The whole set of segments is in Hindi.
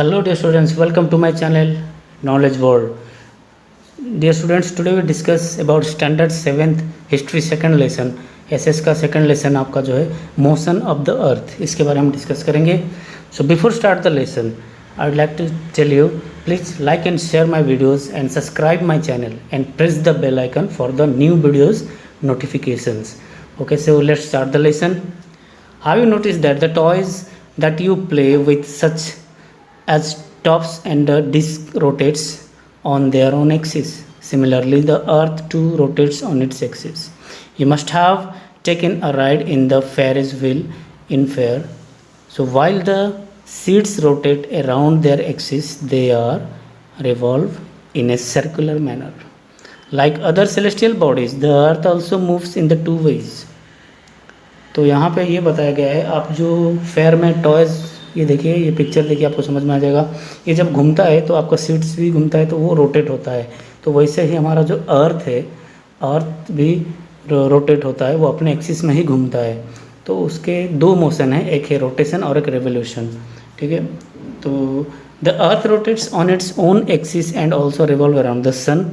Hello dear students, welcome to my channel Knowledge World. Dear students, today we discuss about standard 7th history second lesson. SS का सेकंड लेसन आपका जो है मोशन ऑफ द अर्थ, इसके बारे में हम डिस्कस करेंगे. So before start the lesson I would like to tell you, please like and share my videos and subscribe my channel and press the bell icon for the new videos notifications. Okay, so let's start the lesson. Have you noticed that the toys that you play with such as tops and the disc rotates on their own axis? Similarly, the earth too rotates on its axis. You must have taken a ride in the Ferris wheel in fair. So while the seats rotate around their axis, they are revolve in a circular manner. Like other celestial bodies, the earth also moves in the two ways. तो यहाँ पे ये बताया गया है, आप जो फेयर में टॉयज़, ये देखिए, ये पिक्चर देखिए, आपको समझ में आ जाएगा. ये जब घूमता है तो आपका सीट्स भी घूमता है, तो वो रोटेट होता है. तो वैसे ही हमारा जो अर्थ है, अर्थ भी रोटेट होता है, वो अपने एक्सिस में ही घूमता है. तो उसके दो मोशन है, एक है रोटेशन और एक रेवोल्यूशन. ठीक है, तो the earth rotates on its own axis and also revolve around the sun.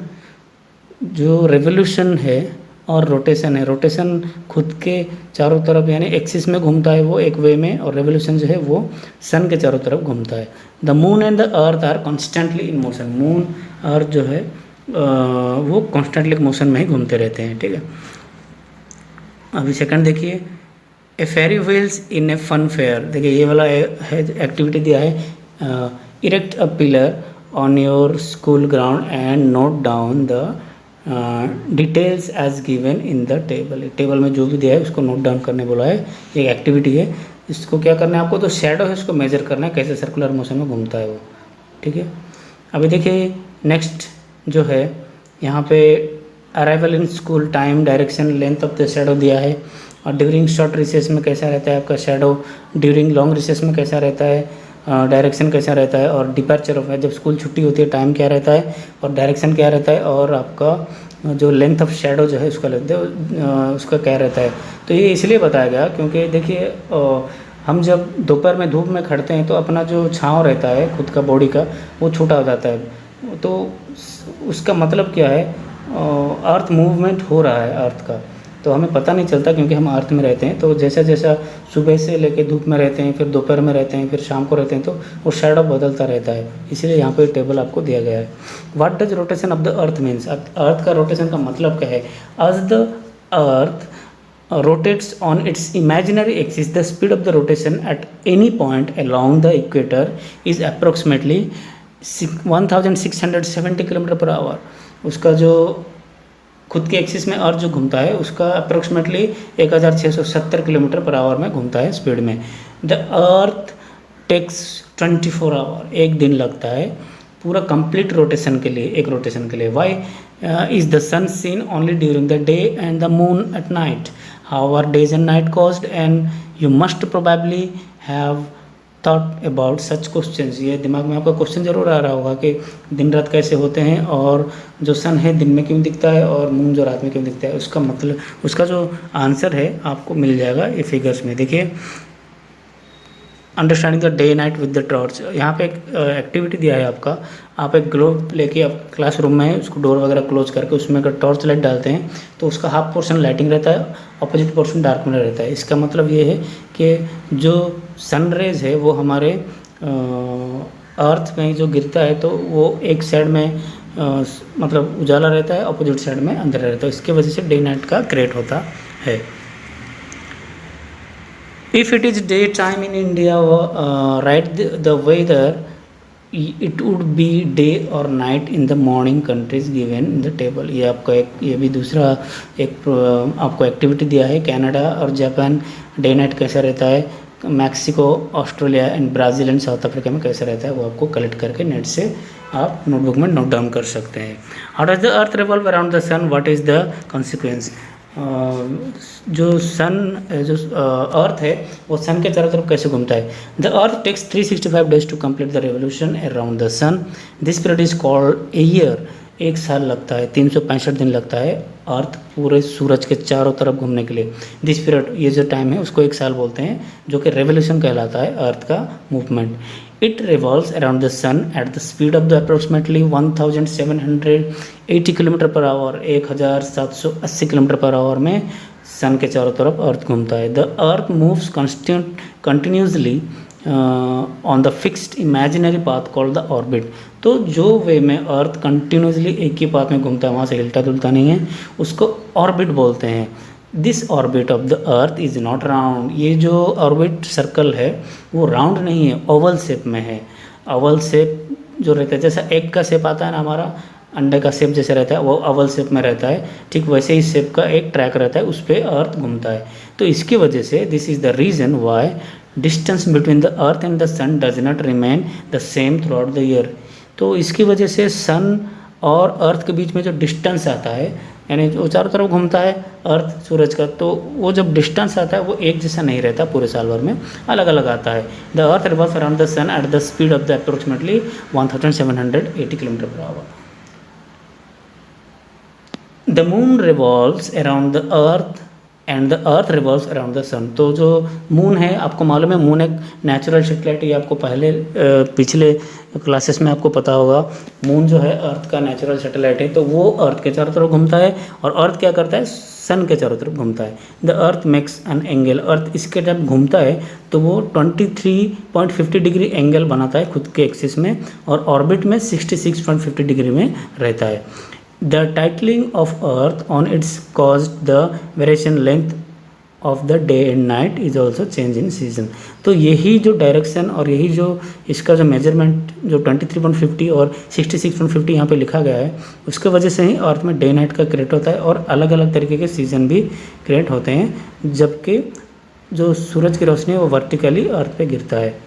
जो रेवोल्यूशन है और रोटेशन है, रोटेशन खुद के चारों तरफ यानी एक्सिस में घूमता है वो एक वे में, और रेवोल्यूशन जो है वो सन के चारों तरफ घूमता है. The moon and the earth are constantly in motion. Moon earth जो है वो कॉन्स्टेंटली मोशन में ही घूमते रहते हैं. ठीक है, अभी सेकंड देखिए, a ferris wheels in a fun fair. देखिए ये वाला है एक्टिविटी दिया है, erect a pillar on your school ground and note down the details as given in the table. Table में जो भी दिया है उसको नोट डाउन करने बोला है. ये एक्टिविटी है, इसको क्या करना है आपको, तो शेडो है उसको मेजर करना है, कैसे सर्कुलर मोशन में घूमता है वो. ठीक है, अभी देखिए नेक्स्ट जो है यहाँ पे arrival in school, time, direction, length of the shadow दिया है, और ड्यूरिंग शॉर्ट रिसेस में कैसा रहता है आपका शेडो, ड्यूरिंग लॉन्ग रिसेस में कैसा रहता है, डायरेक्शन कैसा रहता है, और डिपार्चर ऑफ, जब स्कूल छुट्टी होती है टाइम क्या रहता है और डायरेक्शन क्या रहता है, और आपका जो लेंथ ऑफ शेडो जो है उसका लेते उसका क्या रहता है. तो ये इसलिए बताया गया क्योंकि देखिए हम जब दोपहर में धूप में खड़ते हैं तो अपना जो छांव रहता है खुद का बॉडी का वो छोटा हो जाता है. तो उसका मतलब क्या है, अर्थ मूवमेंट हो रहा है अर्थ का, तो हमें पता नहीं चलता क्योंकि हम अर्थ में रहते हैं. तो जैसा जैसा सुबह से लेके धूप में रहते हैं, फिर दोपहर में रहते हैं, फिर शाम को रहते हैं, तो वो शेडो बदलता रहता है. इसलिए यहाँ पे टेबल आपको दिया गया है. What does rotation of the earth means. Earth का रोटेशन का मतलब क्या है, as the earth rotates on its imaginary axis, the speed of the rotation at any point along the equator is approximately 1670 km/h. उसका जो खुद के एक्सिस में अर्थ जो घूमता है उसका अप्रोक्सीमेटली 1670 km/h में घूमता है स्पीड में. द अर्थ टेक्स 24 आवर, एक दिन लगता है पूरा कंप्लीट रोटेशन के लिए, एक रोटेशन के लिए. Why is the sun seen only during the day and the moon at night. How are days and night caused, and you must probably have thought about such questions. ये दिमाग में आपका क्वेश्चन जरूर आ रहा होगा कि दिन रात कैसे होते हैं, और जो सन है दिन में क्यों दिखता है और मून जो रात में क्यों दिखता है. उसका मतलब, उसका जो आंसर है आपको मिल जाएगा ये फिगर्स में. देखिए, understanding the day night with the torch. यहाँ पे एक एक्टिविटी दिया है आपका, आप एक ग्लोब लेके आप क्लासरूम में उसको डोर वगैरह क्लोज करके उसमें अगर टॉर्च लाइट डालते हैं तो उसका हाफ पोर्शन लाइटिंग रहता है, अपोजिट पोर्शन डार्क में रहता है. इसका मतलब ये है कि जो सन रेज है वो हमारे अर्थ में जो गिरता है तो वो एक साइड में मतलब उजाला रहता है, अपोजिट साइड में अंधेरा रहता है. इसके वजह से डे नाइट का क्रिएट होता है. If it is daytime in India, right, the weather, it would be day or night in the morning countries given in the table. ये आपका एक, ये भी दूसरा एक आपको एक्टिविटी दिया है. कनाडा और जापान डे नाइट कैसा रहता है, Mexico, Australia and Brazil and south Africa में कैसा रहता है, वो आपको कलेक्ट करके नेट से आप नोटबुक में नोट डाउन कर सकते हैं. How does the earth revolve around the sun, what is the consequence. जो सन, जो अर्थ है वो सन के चारों तरफ कैसे घूमता है. The earth takes 365 days to complete the revolution around the sun. This period is called a year. 1 साल लगता है, 365 दिन लगता है अर्थ पूरे सूरज के चारों तरफ घूमने के लिए। दिस पीरियड, ये जो टाइम है उसको 1 साल बोलते हैं, जो कि रेवोल्यूशन कहलाता है अर्थ का movement. It revolves around the sun at the speed of the approximately 1780 kilometre per hour, 1780 kilometre per hour में सन के चारों तरफ अर्थ घूमता है। The earth moves continuously on the fixed imaginary path called the orbit. तो जो वे में अर्थ कंटिन्यूसली एक ही पाथ में घूमता है, वहाँ से हिलता डुलता नहीं है, उसको ऑर्बिट बोलते हैं। This orbit of the earth is not round. ये जो ऑर्बिट सर्कल है वो राउंड नहीं है, ओवल शेप में है। ओवल शेप जो रहता है, जैसा एग का शेप आता है ना हमारा, अंडे का शेप जैसे रहता है वो ओवल शेप में रहता है, ठीक वैसे ही शेप का एक ट्रैक रहता है, उस पर अर्थ घूमता है। तो इसकी वजह से this is the reason why distance between the earth and the sun does not remain the same through the year. तो इसकी वजह से सन और अर्थ के बीच में जो डिस्टेंस आता है, यानी जो चारों तरफ घूमता है अर्थ सूरज का, तो वो जब डिस्टेंस आता है वो एक जैसा नहीं रहता, पूरे साल भर में अलग अलग आता है। The earth revolves around the sun at the speed of the approximately 1780 kilometre per hour. The moon revolves around the earth and the earth revolves around the sun. तो जो मून है, आपको मालूम है मून एक नेचुरल सैटेलाइट, ये आपको पहले पिछले क्लासेस में आपको पता होगा। मून जो है अर्थ का नेचुरल सैटेलाइट है, तो वो अर्थ के चारों तरफ घूमता है, और अर्थ क्या करता है, सन के चारों तरफ घूमता है। The earth makes an angle. Earth इसके जब घूमता है तो वो 23.50 डिग्री एंगल बनाता है खुद के एक्सिस में, और ऑर्बिट में 66.50 डिग्री में रहता है। The titling of Earth on its caused the variation length of the day and night is also change in season। तो यही जो डायरेक्शन और यही जो इसका जो मेजरमेंट जो 23.50 और 66.50 यहाँ पे लिखा गया है, उसके वजह से ही अर्थ में डे नाइट का क्रिएट होता है, और अलग अलग तरीके के सीजन भी क्रिएट होते हैं, जबकि जो सूरज की रोशनी है वो वर्टिकली अर्थ पे गिरता है।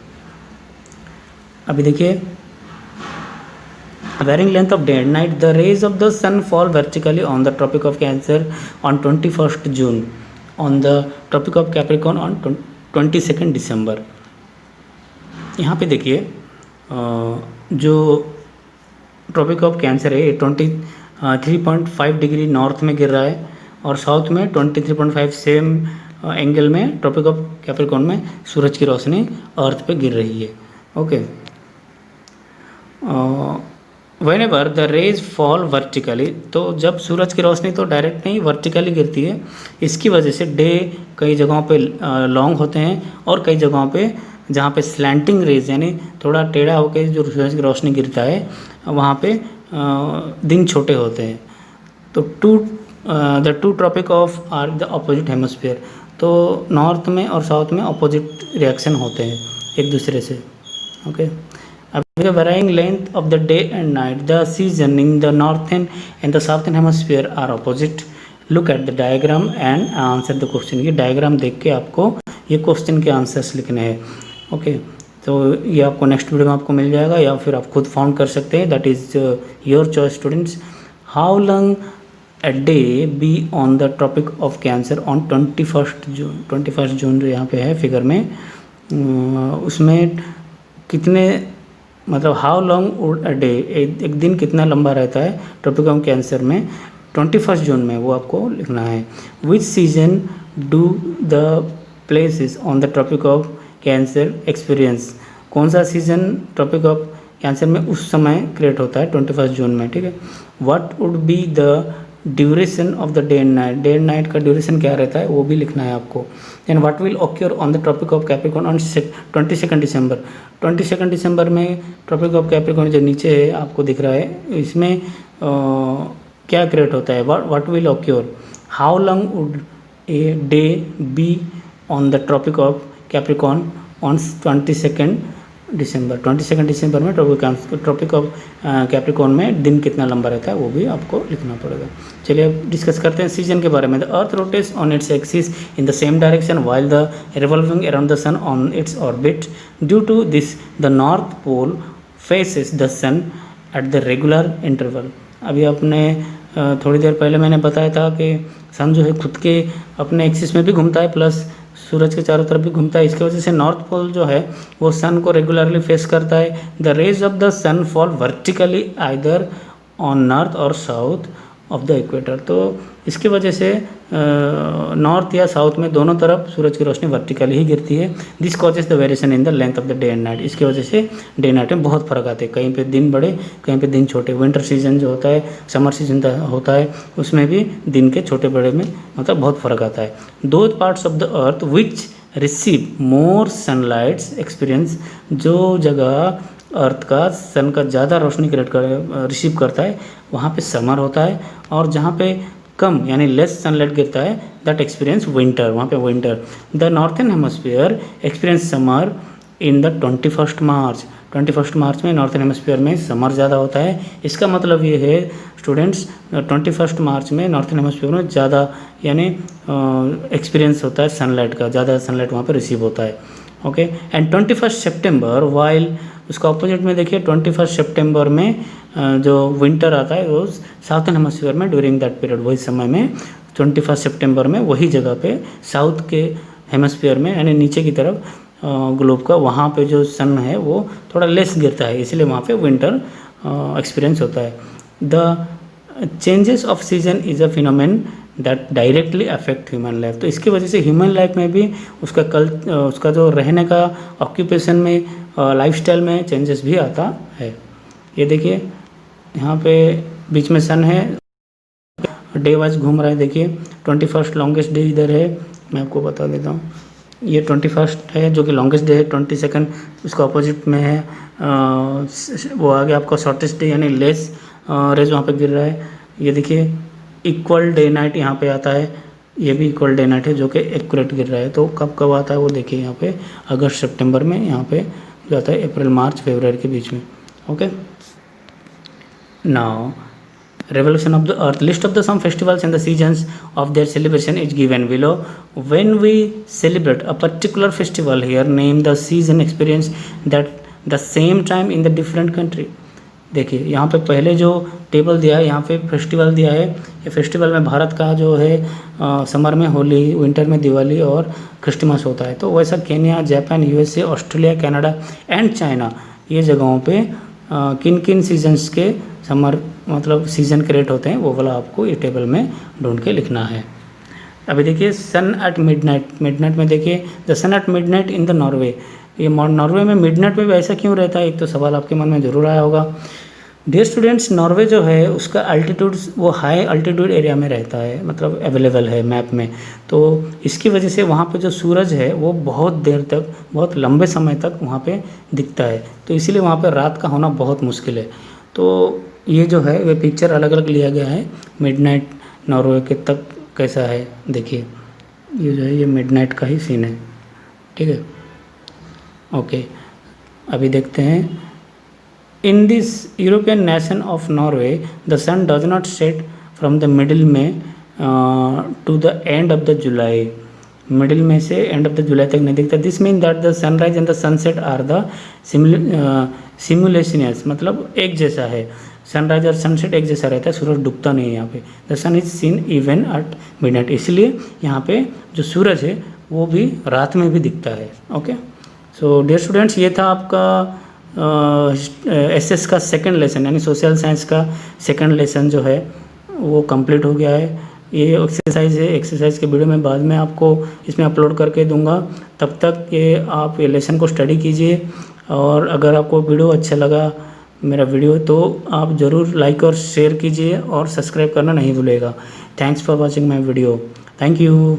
अभी देखिए, varying length of day and night, the rays of the sun fall vertically on the Tropic of Cancer on 21st June, on the Tropic of Capricorn on 22nd December। यहाँ पे देखिए जो ट्रॉपिक ऑफ कैंसर है ये 23.5 डिग्री नॉर्थ में गिर रहा है, और साउथ में 23.5 सेम एंगल में ट्रॉपिक ऑफ कैप्रिकॉर्न में सूरज की रोशनी अर्थ पे गिर रही है। Okay, Whenever the rays fall vertically, तो जब सूरज की रोशनी तो डायरेक्ट नहीं वर्टिकली गिरती है, इसकी वजह से डे कई जगहों पे लॉन्ग होते हैं, और कई जगहों पे जहाँ पे स्लैंटिंग रेज यानी थोड़ा टेढ़ा होकर जो सूरज की रोशनी गिरता है वहाँ पे दिन छोटे होते हैं। तो the two tropic of are the opposite hemisphere. तो नॉर्थ में और साउथ में अपोजिट रिएक्शन होते हैं एक दूसरे से। Okay, with the varying length of the day and night, the season in the northern and the southern hemisphere are opposite। Look at the diagram and answer the question। ये डायग्राम देख के आपको ये क्वेश्चन के आंसर्स लिखने हैं। ओके, तो ये आपको नेक्स्ट वीडियो में आपको मिल जाएगा, या फिर आप खुद फाउंड कर सकते हैं, that is your choice students. How long a day be on the tropic of cancer on 21st जून जो यहाँ पे है फिगर में, उसमें कितने मतलब how long would a day, एक दिन कितना लंबा रहता है ट्रॉपिक ऑफ कैंसर में 21 जून में, वो आपको लिखना है। Which season do the places on the tropic of Cancer experience, कौन सा सीजन ट्रॉपिक ऑफ कैंसर में उस समय क्रिएट होता है 21 जून में, ठीक है। What would be the duration of the day and night, day and night का ड्यूरेशन क्या रहता है वो भी लिखना है आपको। Then what will occur on the tropic of Capricorn on 22 December, 22 दिसंबर में ट्रॉपिक ऑफ कैप्रिकॉर्न जो नीचे है आपको दिख रहा है, इसमें क्या क्रिएट होता है, what will occur. How long would a day be on the tropic of Capricorn on 22 December, 22 दिसंबर में ट्रॉपिक ऑफ कैप्रिकॉर्न में दिन कितना लंबा रहता है वो भी आपको लिखना पड़ेगा। चलिए अब डिस्कस करते हैं सीजन के बारे में। The earth rotates on its axis in the same direction while the revolving around the sun on its orbit. Due to this the north pole faces the sun at the regular interval. अभी आपने थोड़ी देर पहले मैंने बताया था कि सन जो है खुद के अपने एक्सिस में भी घूमता है, प्लस सूरज के चारों तरफ भी घूमता है। इसकी वजह से नॉर्थ पोल जो है वो सन को रेगुलरली फेस करता है। The rays of the sun fall vertically either on north और साउथ ऑफ द इक्वेटर। तो इसकी वजह से नॉर्थ या साउथ में दोनों तरफ सूरज की रोशनी वर्टिकली ही गिरती है। This causes the variation in the length of the day and night. इसकी वजह से डे नाइट में बहुत फर्क आते हैं, कहीं पे दिन बड़े कहीं पे दिन छोटे। विंटर सीजन जो होता है, समर सीजन होता है, उसमें भी दिन के छोटे बड़े में मतलब बहुत फ़र्क आता है। Those parts of the earth which receive more sunlights experience, जो जगह अर्थ का सन का ज़्यादा रोशनी रिसीव करता है वहाँ पे समर होता है, और जहाँ पे कम यानी लेस सनलाइट गिरता है दैट एक्सपीरियंस विंटर, वहाँ पे winter. The northern hemisphere experience summer in the 21 मार्च। 21 मार्च में नॉर्थन हेमस्फीयर में समर ज़्यादा होता है। इसका मतलब ये है स्टूडेंट्स 21 मार्च में नॉर्थन हेमस्फीयर में ज़्यादा यानी एक्सपीरियंस होता है सनलाइट का, ज़्यादा सनलाइट वहाँ पे रिसीव होता है। ओके, एंड 21 सितंबर वाइल, उसका ऑपोजिट में देखिए 21 सितंबर में जो विंटर आता है वो साउथर्न हेमस्फीयर में ड्यूरिंग दैट पीरियड, वही समय में 21 सितंबर में वही जगह पे साउथ के हेमस्फीयर में यानी नीचे की तरफ ग्लोब का, वहाँ पे जो सन है वो थोड़ा लेस गिरता है, इसलिए वहाँ पे विंटर एक्सपीरियंस होता है। The changes off season is a phenomenon that directly affect human life. तो इसकी वजह से ह्यूमन लाइफ में भी उसका जो रहने का ऑक्यूपेशन में लाइफस्टाइल में चेंजेस भी आता है। ये देखिए यहाँ पे बीच में सन है, डे वाइज घूम रहा है। देखिए 21 लॉन्गेस्ट डे इधर है, मैं आपको बता देता हूँ। ये 21 है जो कि लॉन्गेस्ट डे है। 22 उसका अपोजिट में है, वो आगे आपका शॉर्टेस्ट डे यानी लेस रेज वहाँ पे गिर रहा है। ये देखिए इक्वल डे नाइट यहाँ पे आता है, ये भी इक्वल डे नाइट है जो कि एक्यूरेट गिर रहा है। तो कब कब आता है वो देखिए यहाँ पे अगस्त सितंबर में, यहाँ पे जो आता है अप्रैल मार्च फरवरी के बीच में। Okay, now revolution of the earth, list of the some festivals and the seasons of their celebration is given below. When we celebrate a particular festival, here name the season experience that the same time in the different country. देखिए यहाँ पे पहले जो टेबल दिया है, यहाँ पे फेस्टिवल दिया है। ये फेस्टिवल में भारत का जो है समर में होली, विंटर में दिवाली और क्रिसमस होता है। तो वैसा Kenya, Japan, USA, Australia, Canada and China, ये जगहों पे किन किन सीजन्स के समर मतलब सीजन क्रिएट होते हैं वो वाला आपको ये टेबल में ढूंढ के लिखना है। अभी देखिए सन एट मिडनाइट, मिडनाइट में देखिए the sun at midnight in the Norway. ये नॉर्वे में मिडनाइट में भी ऐसा क्यों रहता है, एक तो सवाल आपके मन में जरूर आया होगा। डियर स्टूडेंट्स, नॉर्वे जो है उसका अल्टीट्यूड वो हाई अल्टीट्यूड एरिया में रहता है, मतलब अवेलेबल है मैप में। तो इसकी वजह से वहाँ पे जो सूरज है वो बहुत देर तक, बहुत लंबे समय तक वहाँ पे दिखता है, तो इसीलिए वहाँ पे रात का होना बहुत मुश्किल है। तो ये जो है वे पिक्चर अलग अलग लिया गया है मिडनाइट नॉर्वे के तक कैसा है। देखिए ये जो है ये मिडनाइट का ही सीन है, ठीक है। ओके, अभी देखते हैं। In this European nation of Norway the sun does not set from the middle में to the end of the July. Middle में से एंड ऑफ द जुलाई तक नहीं दिखता। This mean that the sunrise and the sunset are the simultaneous, मतलब एक जैसा है। सनराइज और सनसेट एक जैसा रहता है, सूरज डूबता नहीं है यहाँ पे। The sun is seen even at midnight, इसलिए यहाँ पे जो सूरज है वो भी रात में भी दिखता है। ओके, सो डियर स्टूडेंट्स, ये था आपका एसएस का सेकंड लेसन यानी सोशल साइंस का सेकंड लेसन जो है वो कंप्लीट हो गया है। ये एक्सरसाइज है, एक्सरसाइज के वीडियो में बाद में आपको इसमें अपलोड करके दूंगा। तब तक ये आप ये लेसन को स्टडी कीजिए, और अगर आपको वीडियो अच्छा लगा मेरा वीडियो तो आप ज़रूर लाइक और शेयर कीजिए और सब्सक्राइब करना नहीं भूलिएगा। Thanks for watching my video. Thank you.